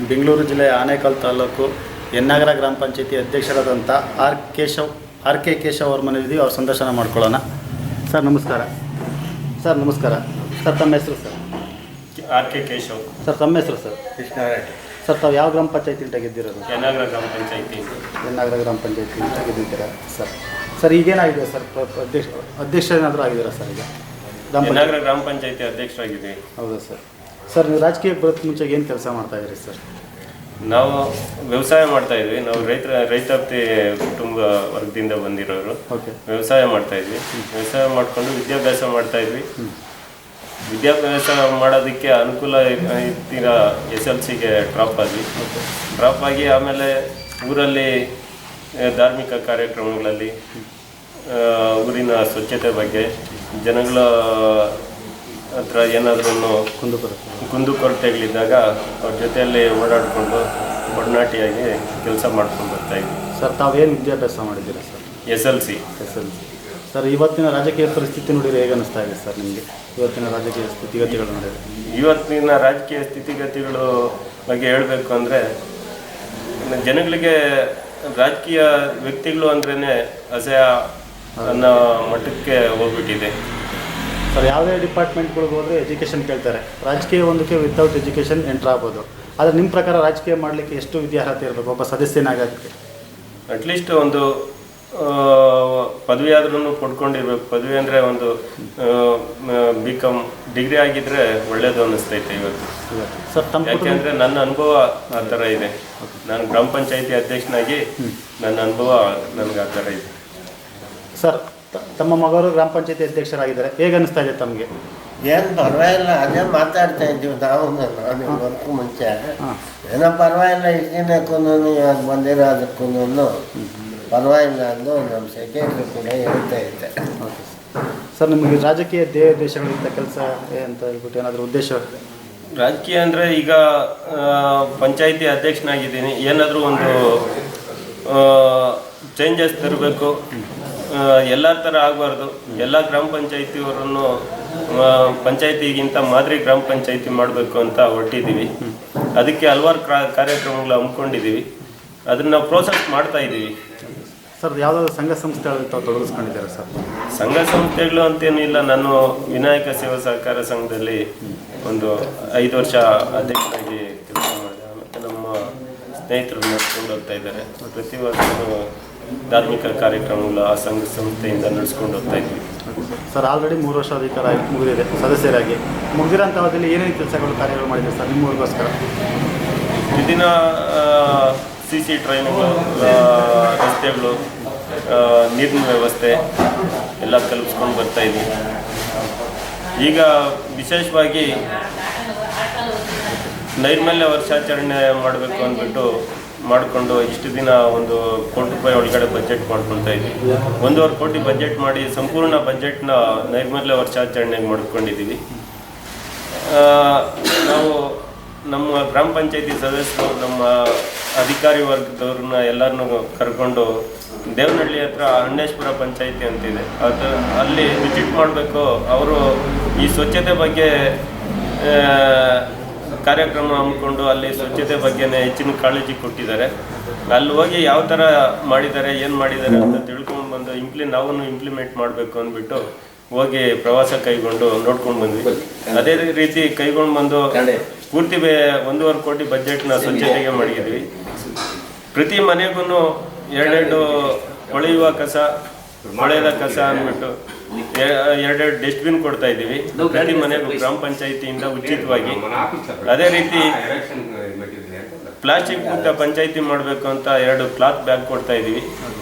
ಬೆಂಗಳೂರು ಜಿಲ್ಲೆಯ ಆನೇಕಲ್ ತಾಲೂಕು ಎನ್ನಾಗರ ಗ್ರಾಮ ಪಂಚಾಯತಿ ಅಧ್ಯಕ್ಷರಾದಂಥ ಆರ್ ಕೆ ಕೇಶವ್ ಅವ್ರ ಮನೆಯಲ್ಲಿ ಅವ್ರ ಸಂದರ್ಶನ ಮಾಡ್ಕೊಳ್ಳೋಣ. ಸರ್ ನಮಸ್ಕಾರ. ಸರ್ ತಮ್ಮ ಹೆಸರು sir? R K Keshav. Sir ತಮ್ಮ ಹೆಸರು ಸರ್? ಕೃಷ್ಣಾರೆಡ್ಡಿ. ಸರ್ ತಾವು ಯಾವ ಗ್ರಾಮ ಪಂಚಾಯತಿಯಿಂದ ಗೆದ್ದಿರೋದು? ಎನ್ನಾಗರ ಗ್ರಾಮ ಪಂಚಾಯತಿ. ಎನ್ನಾಗರ ಗ್ರಾಮ ಪಂಚಾಯತಿಯಿಂದ ಗೆದ್ದಿದ್ದೀರಾ ಸರ್? ಈಗೇನಾಗಿದೆ ಸರ್? ಅಧ್ಯಕ್ಷ ಏನಾದರೂ ಆಗಿದ್ದೀರಾ ಸರ್? ಈಗ ಎನ್ನಾಗರ ಗ್ರಾಮ ಪಂಚಾಯತಿ ಅಧ್ಯಕ್ಷರಾಗಿದ್ದೀವಿ. ಹೌದಾ ಸರ್ ನೀವು ರಾಜಕೀಯಕ್ಕೆ ಬರೋಕ್ಕೆ ಮುಂಚೆ ಏನು ಕೆಲಸ ಮಾಡ್ತಾಯಿದ್ರಿ ಸರ್? ನಾವು ವ್ಯವಸಾಯ ಮಾಡ್ತಾಯಿದ್ವಿ. ನಾವು ರೈತಾಪಿ ಕುಟುಂಬ ವರ್ಗದಿಂದ ಬಂದಿರೋರು. ಓಕೆ. ವ್ಯವಸಾಯ ಮಾಡ್ತಾಯಿದ್ವಿ. ವ್ಯವಸಾಯ ಮಾಡಿಕೊಂಡು ವಿದ್ಯಾಭ್ಯಾಸ ಮಾಡ್ತಾಯಿದ್ವಿ. ವಿದ್ಯಾಭ್ಯಾಸ ಮಾಡೋದಕ್ಕೆ ಅನುಕೂಲ ಇರ್ತೀರ SLCಗೆ ಡ್ರಾಪ್ ಆಗಿ ಆಮೇಲೆ ಊರಲ್ಲಿ ಧಾರ್ಮಿಕ ಕಾರ್ಯಕ್ರಮಗಳಲ್ಲಿ ಊರಿನ ಸ್ವಚ್ಛತೆ ಬಗ್ಗೆ ಜನಗಳ ಹತ್ರ ಏನಾದ್ರೂ ಕುಂದುಕೊರತೆಗಳಿದ್ದಾಗ ಅವ್ರ ಜೊತೆಯಲ್ಲಿ ಓಡಾಡಿಕೊಂಡು ಒಡನಾಟಿಯಾಗಿ ಕೆಲಸ ಮಾಡ್ಕೊಂಡು ಬರ್ತಾಯಿದ್ವಿ. ಸರ್ ತಾವೇನು ವಿದ್ಯಾಭ್ಯಾಸ ಮಾಡಿದ್ದೀರಾ ಸರ್? SLC. ಸರ್ ಇವತ್ತಿನ ರಾಜಕೀಯ ಪರಿಸ್ಥಿತಿ ನೋಡಿದರೆ ಹೇಗೆ ಅನ್ನಿಸ್ತಾ ಇದೆ ಸರ್ ನಿಮಗೆ? ಇವತ್ತಿನ ರಾಜಕೀಯ ಸ್ಥಿತಿಗತಿಗಳು ನೋಡಿದರೆ? ಇವತ್ತಿನ ರಾಜಕೀಯ ಸ್ಥಿತಿಗತಿಗಳು ಬಗ್ಗೆ ಹೇಳಬೇಕು ಅಂದರೆ, ಜನಗಳಿಗೆ ರಾಜಕೀಯ ವ್ಯಕ್ತಿಗಳು ಅಂದ್ರೇ ಅಸಹ್ಯ ಅನ್ನೋ ಮಟ್ಟಕ್ಕೆ ಹೋಗ್ಬಿಟ್ಟಿದೆ ಸರ್. ಯಾವುದೇ ಡಿಪಾರ್ಟ್ಮೆಂಟ್ಗಳಿಗೆ ಹೋದರೆ ಎಜುಕೇಷನ್ ಕೇಳ್ತಾರೆ. ರಾಜಕೀಯ ಒಂದಕ್ಕೆ ವಿತೌಟ್ ಎಜುಕೇಷನ್ ಎಂಟ್ರ್ ಆಗ್ಬೋದು. ಆದರೆ ನಿಮ್ಮ ಪ್ರಕಾರ ರಾಜಕೀಯ ಮಾಡಲಿಕ್ಕೆ ಎಷ್ಟು ವಿದ್ಯಾರ್ಹತೆ ಇರಬೇಕು ಒಬ್ಬ ಸದಸ್ಯನಾಗೋದಕ್ಕೆ? ಅಟ್ಲೀಸ್ಟ್ ಒಂದು ಪದವಿ ಆದ್ರೂ ಪಡ್ಕೊಂಡಿರ್ಬೇಕು. ಪದವಿ ಅಂದರೆ ಒಂದು BCom ಡಿಗ್ರಿ ಆಗಿದ್ದರೆ ಒಳ್ಳೇದು ಅನ್ನಿಸ್ತೈತೆ ಇವತ್ತು ಸರ್. ಯಾಕೆಂದರೆ ನನ್ನ ಅನುಭವ ಆ ಥರ ಇದೆ. ನಾನು ಗ್ರಾಮ ಪಂಚಾಯತಿ ಅಧ್ಯಕ್ಷನಾಗಿ ನನ್ನ ಅನುಭವ ನನಗೆ ಆ ಥರ ಇದೆ ಸರ್. ತಮ್ಮ ಮಗರು ಗ್ರಾಮ ಪಂಚಾಯತಿ ಅಧ್ಯಕ್ಷರಾಗಿದ್ದಾರೆ, ಹೇಗೆ ಅನ್ನಿಸ್ತಾ ಇದೆ ತಮಗೆ? ಏನು ಪರವಾಗಿಲ್ಲ, ಅದೇ ಮಾತಾಡ್ತಾ ಇದ್ದೀವಿ ನಾವು. ನಾನು ವರ್ಕು ಮುಂಚೆ ಏನೋ ಪರವಾಗಿಲ್ಲ, ಇಷ್ಟಿನಕ್ಕೂ ಇವಾಗ ಬಂದಿರೋದಕ್ಕೂ ಪರವಾಗಿಲ್ಲ ಅಂದು ನಮ್ಮ ಸೆಕ್ರೆಟರಿ ಕೂಡ ಹೇಳ್ತಾ ಇದ್ದೆ. Okay sir. ನಿಮಗೆ ರಾಜಕೀಯ ದೇಶಗಳಿಂದ ಕೆಲಸ ಅಂತ ಹೇಳ್ಬಿಟ್ಟು ಏನಾದರೂ ಉದ್ದೇಶ? ರಾಜಕೀಯ ಅಂದರೆ ಈಗ ಪಂಚಾಯತಿ ಅಧ್ಯಕ್ಷನಾಗಿದ್ದೀನಿ. ಏನಾದರೂ ಒಂದು ಚೇಂಜಸ್ ತರಬೇಕು. ಎಲ್ಲ ಥರ ಆಗಬಾರ್ದು. ಎಲ್ಲ ಗ್ರಾಮ ಪಂಚಾಯತಿಯವರನ್ನು ಪಂಚಾಯತಿಗಿಂತ ಮಾದರಿ ಗ್ರಾಮ ಪಂಚಾಯತಿ ಮಾಡಬೇಕು ಅಂತ ಹೊರಟಿದ್ದೀವಿ. ಅದಕ್ಕೆ ಹಲವಾರು ಕಾರ್ಯಕ್ರಮಗಳು ಹಮ್ಮಿಕೊಂಡಿದ್ದೀವಿ. ಅದನ್ನು ನಾವು ಪ್ರೋಸೆಸ್ ಮಾಡ್ತಾ ಇದ್ದೀವಿ ಸರ್. ಯಾವುದಾದ್ರು ಸಂಘ ಸಂಸ್ಥೆಗಳು ತಾವು ತೊಡಗಿಸ್ಕೊಂಡಿದ್ದಾರೆ ಸರ್? ಸಂಘ ಸಂಸ್ಥೆಗಳು ಅಂತೇನೂ ಇಲ್ಲ. ನಾನು ವಿನಾಯಕ ಸೇವಾ ಸಹಕಾರ ಸಂಘದಲ್ಲಿ ಒಂದು 5 ವರ್ಷ ಅಧ್ಯಕ್ಷರಾಗಿ ಕೆಲಸ ಮಾಡಿದೆ. ಮತ್ತು ನಮ್ಮ ಸ್ನೇಹಿತರು ನಡೆಸ್ಕೊಂಡು ಹೋಗ್ತಾ ಇದ್ದಾರೆ. ಪ್ರತಿ ವರ್ಷವೂ ಧಾರ್ಮಿಕ ಕಾರ್ಯಕ್ರಮಗಳು ಆ ಸಂಘ ಸಂಸ್ಥೆಯಿಂದ ನಡೆಸ್ಕೊಂಡು ಹೋಗ್ತಾ ಇದ್ವಿ ಸರ್. ಆಲ್ರೆಡಿ 3 ವರ್ಷ ಅಧಿಕಾರ ಮುಗಿದಿದೆ ಸದಸ್ಯರಾಗಿ. ಮುಗಿದಿರೋಂಥ ಅವಧಿಯಲ್ಲಿ ಏನೇನು ಕೆಲಸಗಳು ಕಾರ್ಯಗಳು ಮಾಡಿದೆ ಸರ್ ನಿಮ್ಮ ಊರಿಗೋಸ್ಕರ? ಪ್ರತಿದಿನ CC ಟ್ರೈನ್ಗಳು, ರಸ್ತೆಗಳು, ನೀರಿನ ವ್ಯವಸ್ಥೆ ಎಲ್ಲ ಕಲ್ಪಿಸ್ಕೊಂಡು ಬರ್ತಾಯಿದ್ವಿ. ಈಗ ವಿಶೇಷವಾಗಿ ನೈರ್ಮಲ್ಯ ವರ್ಷಾಚರಣೆ ಮಾಡಬೇಕು ಅಂದ್ಬಿಟ್ಟು ಮಾಡಿಕೊಂಡು ಇಷ್ಟು ದಿನ ಒಂದು ₹1 ಕೋಟಿ ಒಳಗಡೆ ಬಜೆಟ್ ಮಾಡ್ಕೊಳ್ತಾ ಇದ್ವಿ. 1.5 ಕೋಟಿ ಬಜೆಟ್ ಮಾಡಿ ಸಂಪೂರ್ಣ ಬಜೆಟ್ನ ನೈರ್ಮಲ್ಯ ವರ್ಷಾಚರಣೆಗೆ ಮಾಡ್ಕೊಂಡಿದ್ದೀವಿ. ನಾವು ನಮ್ಮ ಗ್ರಾಮ ಪಂಚಾಯತಿ ಸದಸ್ಯರು, ನಮ್ಮ ಅಧಿಕಾರಿ ವರ್ಗದವ್ರನ್ನ ಎಲ್ಲರನ್ನೂ ಕರ್ಕೊಂಡು ದೇವನಹಳ್ಳಿ ಹತ್ರ ಅಣ್ಣೇಶ್ವರ ಪಂಚಾಯತಿ ಅಂತಿದೆ, ಅಲ್ಲಿ ವಿಸಿಟ್ ಮಾಡಬೇಕು. ಅವರು ಈ ಸ್ವಚ್ಛತೆ ಬಗ್ಗೆ ಕಾರ್ಯಕ್ರಮ ಹಮ್ಮಿಕೊಂಡು ಅಲ್ಲಿ ಸ್ವಚ್ಛತೆ ಬಗ್ಗೆನೇ ಹೆಚ್ಚಿನ ಕಾಳಜಿ ಕೊಟ್ಟಿದ್ದಾರೆ. ಅಲ್ಲಿ ಹೋಗಿ ಯಾವ ಥರ ಮಾಡಿದ್ದಾರೆ, ಏನು ಮಾಡಿದ್ದಾರೆ ಅಂತ ತಿಳ್ಕೊಂಡು ಬಂದು ನಾವು ಇಂಪ್ಲಿಮೆಂಟ್ ಮಾಡಬೇಕು ಅಂದ್ಬಿಟ್ಟು ಹೋಗಿ ಪ್ರವಾಸ ಕೈಗೊಂಡು ನೋಡ್ಕೊಂಡು ಬಂದ್ವಿ. ಅದೇ ರೀತಿ ಕೈಗೊಂಡು ಬಂದು ಪೂರ್ತಿ 1.5 ಕೋಟಿ ಬಜೆಟ್ನ ಸ್ವಚ್ಛತೆಗೆ ಮಾಡಿದ್ವಿ. ಪ್ರತಿ ಮನೆಗೂ 2 ಕೊಳೆಯುವ ಕಸ, ಮಳೆದ ಕಸ ಅಂದ್ಬಿಟ್ಟು 2 ಡಸ್ಟ್ಬಿನ್ ಕೊಡ್ತಾ ಇದ್ದೀವಿ ಪ್ರತಿ ಮನೆಗೂ ಗ್ರಾಮ ಪಂಚಾಯತಿಯಿಂದ ಉಚಿತವಾಗಿ. ಅದೇ ರೀತಿ ಪ್ಲಾಸ್ಟಿಕ್ ಮುಕ್ತ ಪಂಚಾಯತಿ ಮಾಡಬೇಕು ಅಂತ 2 ಕ್ಲಾತ್ ಬ್ಯಾಗ್ ಕೊಡ್ತಾ ಇದ್ದೀವಿ.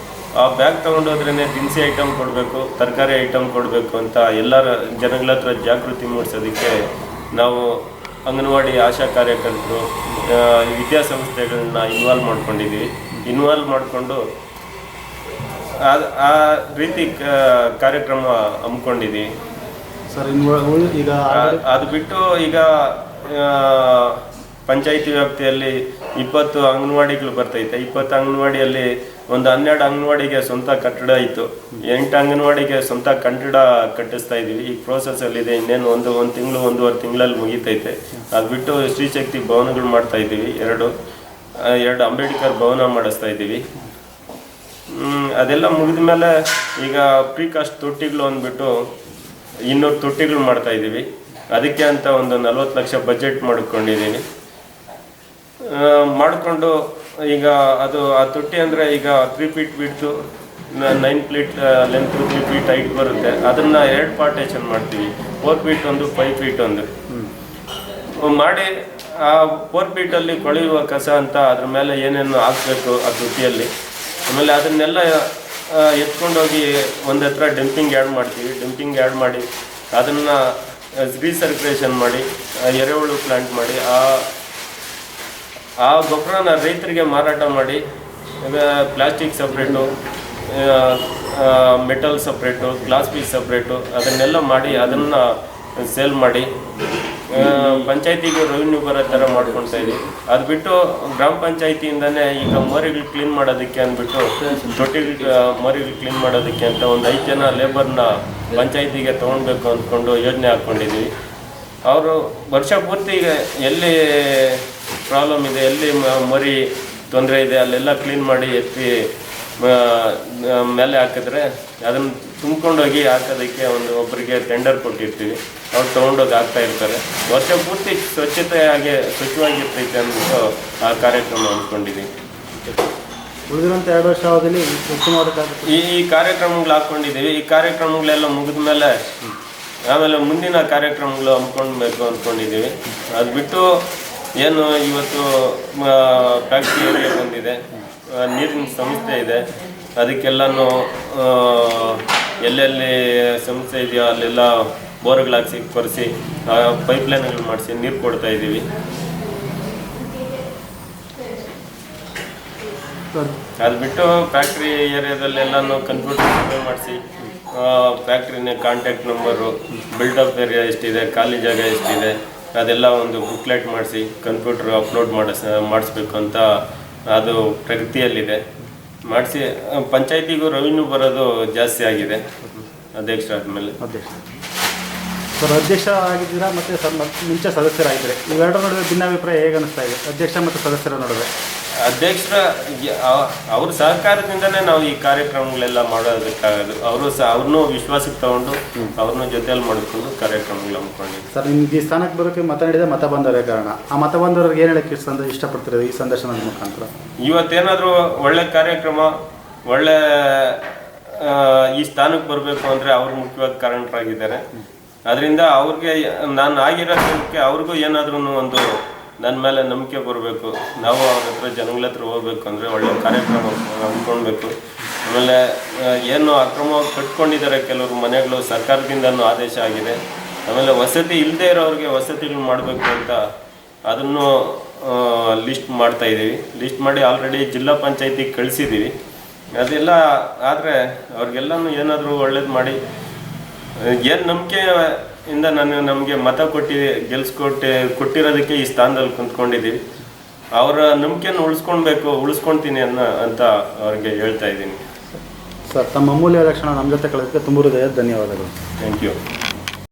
ಆ ಬ್ಯಾಗ್ ತೊಗೊಂಡೋದ್ರೇ ದಿನಸಿ ಐಟಮ್ ಕೊಡಬೇಕು, ತರಕಾರಿ ಐಟಮ್ ಕೊಡಬೇಕು ಅಂತ ಎಲ್ಲರ ಜನಗಳ ಹತ್ರ ಜಾಗೃತಿ ಮೂಡಿಸೋದಕ್ಕೆ ನಾವು ಅಂಗನವಾಡಿ ಆಶಾ ಕಾರ್ಯಕರ್ತರು, ವಿದ್ಯಾಸಂಸ್ಥೆಗಳನ್ನ ಇನ್ವಾಲ್ವ್ ಮಾಡಿಕೊಂಡು ಆ ರೀತಿ ಕಾರ್ಯಕ್ರಮ ಹಮ್ಮಿಕೊಂಡಿದ್ದೀವಿ ಸರ್. ಈಗ ಅದು ಬಿಟ್ಟು ಈಗ ಪಂಚಾಯಿತಿ ವ್ಯಾಪ್ತಿಯಲ್ಲಿ 20 ಅಂಗನವಾಡಿಗಳು ಬರ್ತೈತೆ. 20 ಅಂಗನವಾಡಿಯಲ್ಲಿ ಒಂದು 12 ಅಂಗನವಾಡಿಗೆ ಸ್ವಂತ ಕಟ್ಟಡ ಇತ್ತು. 8 ಅಂಗನವಾಡಿಗೆ ಸ್ವಂತ ಕಟ್ಟಡ ಕಟ್ಟಿಸ್ತಾ ಇದ್ದೀವಿ. ಈ ಪ್ರೋಸೆಸ್ಸಲ್ಲಿದೆ. ಇನ್ನೇನು ಒಂದು ತಿಂಗಳು 1.5 ತಿಂಗಳಲ್ಲಿ ಮುಗಿತೈತೆ. ಅದು ಬಿಟ್ಟು ಶ್ರೀಶಕ್ತಿ ಭವನಗಳು ಮಾಡ್ತಾ ಇದ್ದೀವಿ. ಎರಡು ಅಂಬೇಡ್ಕರ್ ಭವನ ಮಾಡಿಸ್ತಾ ಇದ್ದೀವಿ. ಅದೆಲ್ಲ ಮುಗಿದ ಮೇಲೆ ಈಗ ಪ್ರೀಕಾಸ್ಟ್ ತೊಟ್ಟಿಗಳು ಅಂದ್ಬಿಟ್ಟು 200 ತೊಟ್ಟಿಗಳು ಮಾಡ್ತಾ ಇದ್ದೀವಿ. ಅದಕ್ಕೆ ಅಂತ ಒಂದು 40 ಲಕ್ಷ ಬಜೆಟ್ ಮಾಡ್ಕೊಂಡಿದ್ದೀವಿ. ಮಾಡಿಕೊಂಡು ಈಗ ಅದು ಆ ತೊಟ್ಟಿ ಅಂದರೆ ಈಗ 3 ಫೀಟ್ ಬಿಡ್ತು, 9 ಫೀಟ್ ಲೆಂತ್, 3 ಫೀಟ್ ಹೈಟ್ ಬರುತ್ತೆ. ಅದನ್ನು 2 ಪಾರ್ಟೇಷನ್ ಮಾಡ್ತೀವಿ. 4 ಫೀಟ್ ಒಂದು, 5 ಫೀಟ್ ಒಂದು ಮಾಡಿ ಆ 4 ಫೀಟಲ್ಲಿ ಕೊಳೆಯುವ ಕಸ ಅಂತ ಅದ್ರ ಮೇಲೆ ಏನೇನು ಹಾಕಬೇಕು ಆ ತೊಟ್ಟಿಯಲ್ಲಿ. ಆಮೇಲೆ ಅದನ್ನೆಲ್ಲ ಎತ್ಕೊಂಡೋಗಿ ಒಂದು ಹತ್ರ ಡಂಪಿಂಗ್ ಯಾರ್ಡ್ ಮಾಡ್ತೀವಿ. ಡಂಪಿಂಗ್ ಯಾರ್ಡ್ ಮಾಡಿ ಅದನ್ನು ರೀಸರ್ಕ್ಯುಲೇಷನ್ ಮಾಡಿ ಎರೆಹುಳು ಪ್ಲಾಂಟ್ ಮಾಡಿ ಆ ಗೊಬ್ಬರನ ರೈತರಿಗೆ ಮಾರಾಟ ಮಾಡಿ plastic separate, metal separate, glass piece separate ಅದನ್ನೆಲ್ಲ ಮಾಡಿ ಅದನ್ನು ಸೇಲ್ ಮಾಡಿ ಪಂಚಾಯತಿಗೂ ರೆವಿನ್ಯೂ ಬರೋ ಥರ ಮಾಡ್ಕೊಳ್ತಾ ಇದ್ದೀವಿ. ಅದು ಬಿಟ್ಟು ಗ್ರಾಮ ಪಂಚಾಯತಿಯಿಂದನೇ ಈಗ ಮೋರಿಗಳು ಕ್ಲೀನ್ ಮಾಡೋದಕ್ಕೆ ಅಂದ್ಬಿಟ್ಟು ತೊಟ್ಟಿಗಳು ಮೋರಿಗಳು ಕ್ಲೀನ್ ಮಾಡೋದಕ್ಕೆ ಅಂತ ಒಂದು 5 ಜನ ಲೇಬರ್ನ ಪಂಚಾಯತಿಗೆ ತೊಗೊಳ್ಬೇಕು ಅಂದ್ಕೊಂಡು ಯೋಜನೆ ಹಾಕ್ಕೊಂಡಿದ್ದೀವಿ. ಅವರು ವರ್ಷ ಪೂರ್ತಿ ಎಲ್ಲಿ ಪ್ರಾಬ್ಲಮ್ ಇದೆ, ಎಲ್ಲಿ ಮರಿ ತೊಂದರೆ ಇದೆ ಅಲ್ಲೆಲ್ಲ ಕ್ಲೀನ್ ಮಾಡಿ ಎತ್ತಿ ಮೇಲೆ ಹಾಕಿದ್ರೆ ಅದನ್ನು ತುಂಬ್ಕೊಂಡೋಗಿ ಹಾಕೋದಕ್ಕೆ ಒಬ್ಬರಿಗೆ ಟೆಂಡರ್ ಕೊಟ್ಟಿರ್ತೀವಿ. ಅವ್ರು ತೊಗೊಂಡೋಗಿ ಹಾಕ್ತಾ ಇರ್ತಾರೆ. ವರ್ಷ ಪೂರ್ತಿ ಸ್ವಚ್ಛವಾಗಿರ್ತೈತೆ ಅಂದ್ಬಿಟ್ಟು ಆ ಕಾರ್ಯಕ್ರಮ ಅಂದ್ಕೊಂಡಿದ್ದೀವಿ. ಉಳಿದಿರೋಂಥ 2 ವರ್ಷ ಅವಧಿಯಲ್ಲಿ ಈ ಕಾರ್ಯಕ್ರಮಗಳು ಹಾಕ್ಕೊಂಡಿದ್ದೀವಿ. ಈ ಕಾರ್ಯಕ್ರಮಗಳೆಲ್ಲ ಮುಗಿದ ಮೇಲೆ ಆಮೇಲೆ ಮುಂದಿನ ಕಾರ್ಯಕ್ರಮಗಳು ಹಮ್ಮಿಕೊಳ್ಬೇಕು ಅಂದ್ಕೊಂಡಿದ್ದೀವಿ. ಅದು ಬಿಟ್ಟು ಏನು ಇವತ್ತು ಫ್ಯಾಕ್ಟ್ರಿ ಏರಿಯಾ ಬಂದಿದೆ, ನೀರಿನ ಸಮಸ್ಯೆ ಇದೆ. ಅದಕ್ಕೆಲ್ಲನೂ ಎಲ್ಲೆಲ್ಲಿ ಸಮಸ್ಯೆ ಇದೆಯೋ ಅಲ್ಲೆಲ್ಲ ಬೋರ್ಗಳಾಗಿಸಿ ಕೊರೆಸಿ ಪೈಪ್ಲೈನ್ಗಳು ಮಾಡಿಸಿ ನೀರು ಕೊಡ್ತಾ ಇದ್ದೀವಿ. ಅದು ಬಿಟ್ಟು ಫ್ಯಾಕ್ಟ್ರಿ ಏರಿಯಾದಲ್ಲೆಲ್ಲನೂ ಕಂಪ್ಯೂಟರ್ ಸರ್ವೆ ಮಾಡಿಸಿ ಫ್ಯಾಕ್ಟ್ರಿನ ಕಾಂಟ್ಯಾಕ್ಟ್ ನಂಬರು, ಬಿಲ್ಡಪ್ ಏರಿಯಾ ಎಷ್ಟಿದೆ, ಖಾಲಿ ಜಾಗ ಎಷ್ಟಿದೆ ಅದೆಲ್ಲ ಒಂದು ಬುಕ್ಲೆಟ್ ಮಾಡಿಸಿ ಕಂಪ್ಯೂಟರ್ ಅಪ್ಲೋಡ್ ಮಾಡಿಸ್ಬೇಕು ಅಂತ ಅದು ಪ್ರಗತಿಯಲ್ಲಿದೆ. ಮಾಡಿಸಿ ಪಂಚಾಯತಿಗೂ ರೆವಿನ್ಯೂ ಬರೋದು ಜಾಸ್ತಿ ಆಗಿದೆ ಅಧ್ಯಕ್ಷ ಆದಮೇಲೆ. ಸರ್ ಅಧ್ಯಕ್ಷ ಆಗಿದ್ದೀರಾ ಮತ್ತು ಮುಂಚೆ ಸದಸ್ಯರಾಗಿದ್ದರೆ ಇವೆರಡರ ನಡುವೆ ಭಿನ್ನಾಭಿಪ್ರಾಯ ಹೇಗೆ ಅನಿಸ್ತಾ ಇದೆ ಅಧ್ಯಕ್ಷ ಮತ್ತು ಸದಸ್ಯರ ನಡುವೆ? ಅಧ್ಯಕ್ಷರ ಅವ್ರ ಸಹಕಾರದಿಂದನೇ ನಾವು ಈ ಕಾರ್ಯಕ್ರಮಗಳೆಲ್ಲ ಮಾಡೋದಕ್ಕಾಗೋದು. ಅವ್ರನ್ನೂ ವಿಶ್ವಾಸಕ್ಕೆ ತಗೊಂಡು ಅವ್ರನ್ನ ಜೊತೆಯಲ್ಲಿ ಮಾಡಿಕೊಂಡು ಕಾರ್ಯಕ್ರಮಗಳು ಹಮ್ಮಿಕೊಂಡಿದ್ದೀವಿ. ಸರ್ ನಿಮ್ಗೆ ಈ ಸ್ಥಾನಕ್ಕೆ ಬರೋಕ್ಕೆ ಮಾತಾಡಿದೆ ಮತ ಬಂದವರೇ ಕಾರಣ. ಆ ಮತ ಬಂದವ್ರಿಗೆ ಏನು ಹೇಳಕ್ಕೆ ಇಷ್ಟಪಡ್ತಿರೋದು ಈ ಸಂದರ್ಶನದ ಮುಖಾಂತರ? ಇವತ್ತೇನಾದರೂ ಒಳ್ಳೆ ಕಾರ್ಯಕ್ರಮ, ಒಳ್ಳೆ ಈ ಸ್ಥಾನಕ್ಕೆ ಬರಬೇಕು ಅಂದರೆ ಅವ್ರು ಮುಖ್ಯವಾಗಿ ಕಾರಣರಾಗಿದ್ದಾರೆ. ಅದರಿಂದ ಅವ್ರಿಗೆ ನಾನು ಆಗಿರೋದಕ್ಕೆ ಅವ್ರಿಗೂ ಏನಾದ್ರೂ ಒಂದು ನನ್ನ ಮೇಲೆ ನಂಬಿಕೆ ಬರಬೇಕು. ನಾವು ಅವ್ರ ಹತ್ರ ಜನಗಳ ಹತ್ರ ಹೋಗ್ಬೇಕು ಅಂದರೆ ಒಳ್ಳೆ ಕಾರ್ಯಕ್ರಮ ಹಮ್ಮಿಕೊಳ್ಬೇಕು. ಆಮೇಲೆ ಏನು ಅಕ್ರಮವಾಗಿ ಕಟ್ಕೊಂಡಿದ್ದಾರೆ ಕೆಲವರು ಮನೆಗಳು, ಸರ್ಕಾರದಿಂದನೂ ಆದೇಶ ಆಗಿದೆ. ಆಮೇಲೆ ವಸತಿ ಇಲ್ಲದೆ ಇರೋರಿಗೆ ವಸತಿಗಳು ಮಾಡಬೇಕು ಅಂತ ಅದನ್ನು ಲಿಸ್ಟ್ ಮಾಡ್ತಾಯಿದ್ದೀವಿ. ಲಿಸ್ಟ್ ಮಾಡಿ ಆಲ್ರೆಡಿ ಜಿಲ್ಲಾ ಪಂಚಾಯತಿಗೆ ಕಳಿಸಿದ್ದೀವಿ. ಅದೆಲ್ಲ ಆದರೆ ಅವ್ರಿಗೆಲ್ಲನೂ ಏನಾದರೂ ಒಳ್ಳೇದು ಮಾಡಿ ಏನು ನಂಬಿಕೆಯಿಂದ ನಮಗೆ ಮತ ಕೊಟ್ಟಿರೋದಕ್ಕೆ ಈ ಸ್ಥಾನದಲ್ಲಿ ಕುಂತ್ಕೊಂಡಿದ್ದೀವಿ. ಅವರ ನಂಬಿಕೆಯನ್ನು ಉಳಿಸ್ಕೊಳ್ತೀನಿ ಅಂತ ಅವ್ರಿಗೆ ಹೇಳ್ತಾ ಇದ್ದೀನಿ. ಸರ್ ತಮ್ಮ ಅಮೂಲ್ಯ ಲಕ್ಷಣ ನಮ್ಮ ಜೊತೆ ಕಳೆದಕ್ಕೆ ತುಂಬ ಹೃದಯದ ಧನ್ಯವಾದಗಳು. Thank you.